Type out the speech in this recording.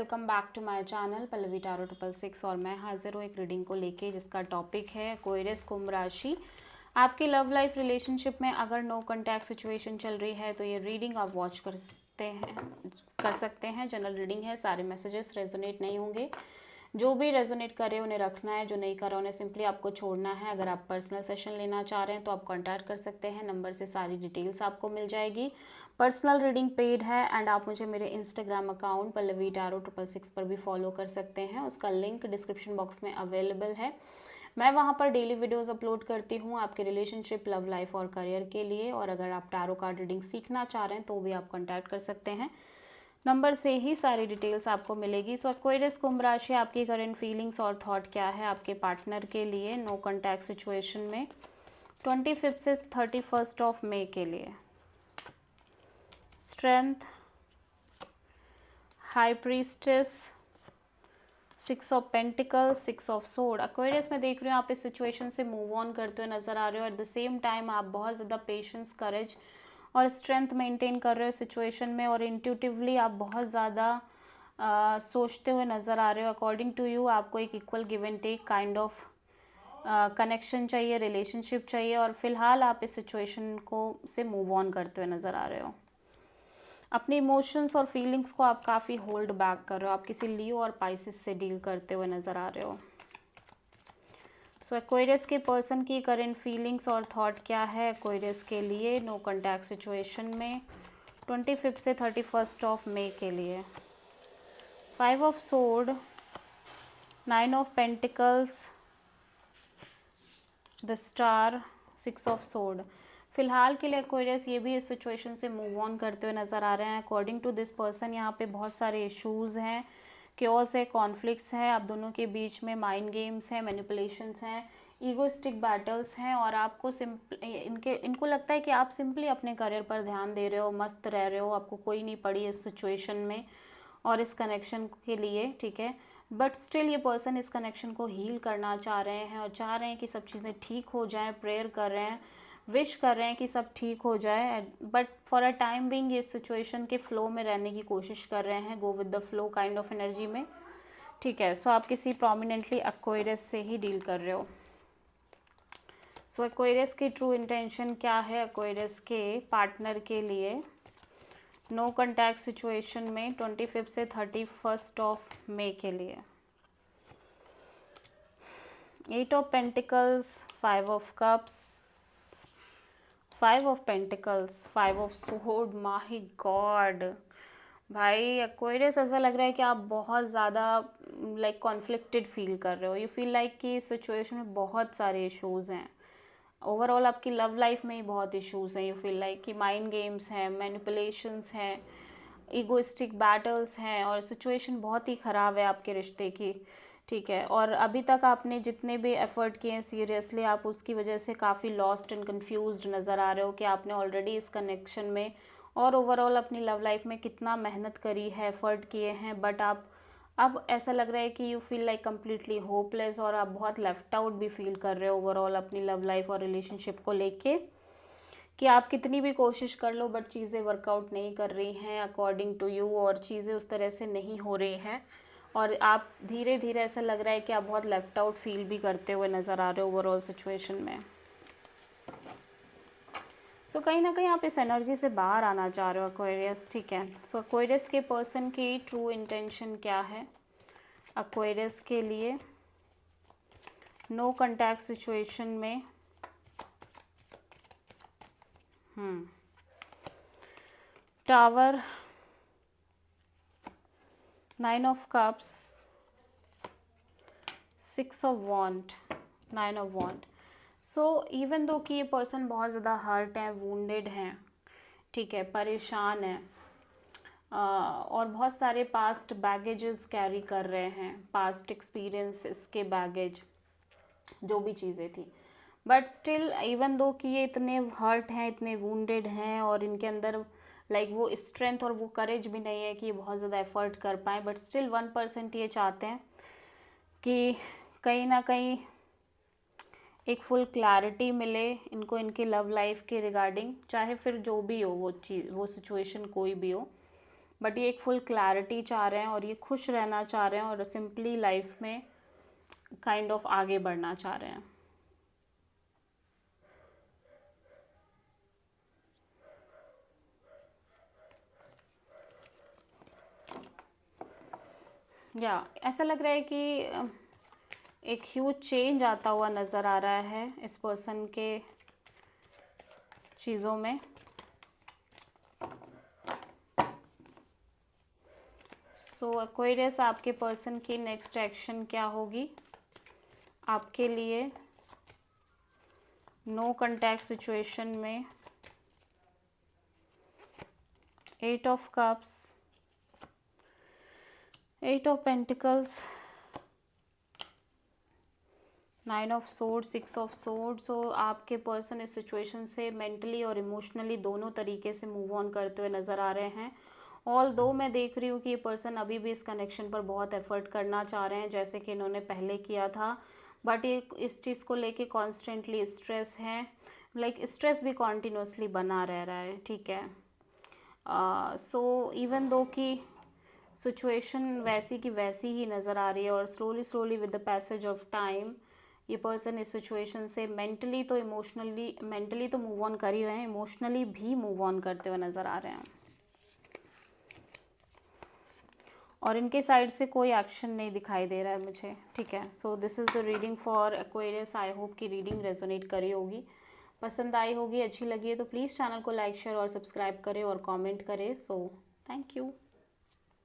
Welcome back to my channel Pallavi tarot 666 और मैं हाजिर हूँ एक रीडिंग को लेके जिसका टॉपिक है एक्वेरियस कुंभ राशि। आपकी लव लाइफ रिलेशनशिप में अगर नो कॉन्टैक्ट सिचुएशन चल रही है तो ये रीडिंग आप वॉच कर सकते हैं। जनरल रीडिंग है, सारे मैसेजेस रेजोनेट नहीं होंगे। जो भी रेजोनेट करे उन्हें रखना है, जो नहीं करे उन्हें सिंपली आपको छोड़ना है। अगर आप पर्सनल सेशन लेना चाह रहे हैं तो आप कॉन्टैक्ट कर सकते हैं, नंबर से सारी डिटेल्स आपको मिल जाएगी। पर्सनल रीडिंग पेड है एंड आप मुझे मेरे इंस्टाग्राम अकाउंट पल्लवी टारो 666 पर भी फॉलो कर सकते हैं। उसका लिंक डिस्क्रिप्शन बॉक्स में अवेलेबल है। मैं वहाँ पर डेली वीडियोस अपलोड करती हूँ आपके रिलेशनशिप, लव लाइफ और करियर के लिए। और अगर आप टारो कार्ड रीडिंग सीखना चाह रहे हैं तो भी आप कॉन्टैक्ट कर सकते हैं, नंबर से ही सारी डिटेल्स आपको मिलेगी। सो एक्वेरियस कुंभ राशि, आपकी करंट फीलिंग्स और थॉट क्या है आपके पार्टनर के लिए नो कॉन्टैक्ट सिचुएशन में 25 से 31 ऑफ मई के लिए। Strength, high priestess, 6 of pentacles, 6 of sword. Aquarius में देख रहे हो आप इस सिचुएशन से मूव ऑन करते हुए नजर आ रहे हो। एट द सेम टाइम आप बहुत ज़्यादा पेशेंस, करेज और स्ट्रेंथ मेंटेन कर रहे हो सिचुएशन में, और इंट्यूटिवली आप बहुत ज़्यादा सोचते हुए नज़र आ रहे हो। अकॉर्डिंग टू यू आपको एक equal give and take kind of connection चाहिए, रिलेशनशिप चाहिए, और फिलहाल आप इस सिचुएशन को से मूव ऑन करते हुए नज़र आ रहे हो। अपने इमोशंस और फीलिंग्स को आप काफ़ी होल्ड बैक कर रहे हो। आप किसी लियो और पाइसिस से डील करते हुए नज़र आ रहे हो। सो एक्वेरियस के पर्सन की करंट फीलिंग्स और थॉट क्या है एक्वेरियस के लिए नो कॉन्टैक्ट सिचुएशन में 25 से 31 ऑफ मई के लिए। 5 of sword, 9 of pentacles, the star, 6 of sword. फिलहाल के लिए एक्वेरियस ये भी इस सिचुएशन से मूव ऑन करते हुए नज़र आ रहे हैं। अकॉर्डिंग टू दिस पर्सन यहाँ पे बहुत सारे इश्यूज़ हैं, क्योस है, कॉन्फ्लिक्ट्स हैं आप दोनों के बीच में, माइंड गेम्स हैं, मैनिपुलेशंस हैं, ईगोइस्टिक बैटल्स हैं, और आपको इनको लगता है कि आप सिंपली अपने करियर पर ध्यान दे रहे हो, मस्त रह रहे हो, आपको कोई नहीं पड़ी इस सिचुएशन में और इस कनेक्शन के लिए, ठीक है। बट स्टिल ये पर्सन इस कनेक्शन को हील करना चाह रहे हैं और चाह रहे हैं कि सब चीज़ें ठीक हो जाएं, प्रेयर कर रहे हैं, विश कर रहे हैं कि सब ठीक हो जाए। But for a time being ये इस सिचुएशन के फ्लो में रहने की कोशिश कर रहे हैं, go with the flow kind of energy में, ठीक है। सो आप किसी प्रोमिनेंटली एक्वेरियस से ही डील कर रहे हो। सो एक्वेरियस की ट्रू इंटेंशन क्या है एक्वेरियस के पार्टनर के लिए नो कॉन्टैक्ट सिचुएशन में 25 से 31 ऑफ मई के लिए। 8 of pentacles, 5 of cups, 5 of pentacles, 5 of sword. My God भाई, एक्वेरियस ऐसा लग रहा है कि आप बहुत ज़्यादा लाइक कॉन्फ्लिक्टेड फील कर रहे हो। यू फील लाइक कि इस सिचुएशन में बहुत सारे इश्यूज़ हैं। ओवरऑल आपकी लव लाइफ में ही बहुत इश्यूज़ हैं। यू फील लाइक कि माइंड गेम्स हैं, मैनिपुलेशंस हैं, ईगोइस्टिक बैटल्स हैं, और सिचुएशन बहुत ही ख़राब है आपके रिश्ते की, ठीक है। और अभी तक आपने जितने भी एफर्ट किए हैं सीरियसली, आप उसकी वजह से काफ़ी लॉस्ट एंड कंफ्यूज्ड नज़र आ रहे हो कि आपने ऑलरेडी इस कनेक्शन में और ओवरऑल अपनी लव लाइफ में कितना मेहनत करी है, एफर्ट किए हैं, बट आप अब ऐसा लग रहा है कि you feel like completely hopeless, और आप बहुत लेफ्ट आउट भी फील कर रहे हो ओवरऑल अपनी लव लाइफ और रिलेशनशिप को लेके, कि आप कितनी भी कोशिश कर लो बट चीज़ें वर्कआउट नहीं कर रही हैं अकॉर्डिंग टू यू, और चीज़ें उस तरह से नहीं हो रही हैं, और आप धीरे धीरे ऐसा लग रहा है कि आप बहुत लेफ्ट आउट फील भी करते हुए नज़र आ रहे हो ओवरऑल सिचुएशन में। सो कहीं ना कहीं आप इस एनर्जी से बाहर आना चाह रहे हो एक्वेरियस, ठीक है। सो एक्वेरियस के पर्सन की ट्रू इंटेंशन क्या है एक्वेरियस के लिए नो कॉन्टैक्ट सिचुएशन में tower, 9 of cups, 6 of wand, 9 of wand. So even though कि ये पर्सन बहुत ज़्यादा हर्ट हैं, वूंडेड हैं, ठीक है, परेशान है, और बहुत सारे पास्ट बैगेजेस कैरी कर रहे हैं, पास्ट एक्सपीरियंस के बैगेज, जो भी चीज़ें थी, बट स्टिल इवन दो कि ये इतने हर्ट हैं, इतने वूंडेड हैं, और इनके अंदर लाइक वो स्ट्रेंथ और वो करेज भी नहीं है कि ये बहुत ज़्यादा एफर्ट कर पाएँ, बट स्टिल 1% ये चाहते हैं कि कहीं ना कहीं एक फुल क्लैरिटी मिले इनको इनकी लव लाइफ के रिगार्डिंग, चाहे फिर जो भी हो वो चीज़, वो सिचुएशन कोई भी हो, बट ये एक फुल क्लैरिटी चाह रहे हैं और ये खुश रहना चाह रहे हैं और सिंपली लाइफ में काइंड ऑफ आगे बढ़ना चाह रहे हैं। या ऐसा लग रहा है कि एक ह्यूज चेंज आता हुआ नज़र आ रहा है इस पर्सन के चीज़ों में। सो एक्वेरियस, आपके पर्सन की नेक्स्ट एक्शन क्या होगी आपके लिए नो कांटेक्ट सिचुएशन में? 8 of cups, 8 of pentacles, 9 of swords, 6 of swords. So आपके पर्सन इस सिचुएशन से मेंटली और इमोशनली दोनों तरीके से मूव ऑन करते हुए नज़र आ रहे हैं। ऑल दो मैं देख रही हूँ कि ये पर्सन अभी भी इस कनेक्शन पर बहुत एफर्ट करना चाह रहे हैं जैसे कि इन्होंने पहले किया था, बट ये इस चीज़ को लेके कॉन्स्टेंटली स्ट्रेस है, लाइक स्ट्रेस भी कॉन्टिन्यूसली बना रह रहा है, ठीक है। सो इवन दो कि सिचुएशन वैसी की वैसी ही नज़र आ रही है और slowly slowly with the passage of time ये पर्सन इस सिचुएशन से मेंटली तो मूव ऑन कर ही रहे हैं, इमोशनली भी मूव ऑन करते हुए नज़र आ रहे हैं और इनके साइड से कोई एक्शन नहीं दिखाई दे रहा है मुझे, ठीक है। So this is the reading for Aquarius. I hope कि रीडिंग रेजोनेट करी होगी, पसंद आई होगी, अच्छी लगी है तो प्लीज़ चैनल को लाइक शेयर और सब्सक्राइब करें और कमेंट करें। So thank you.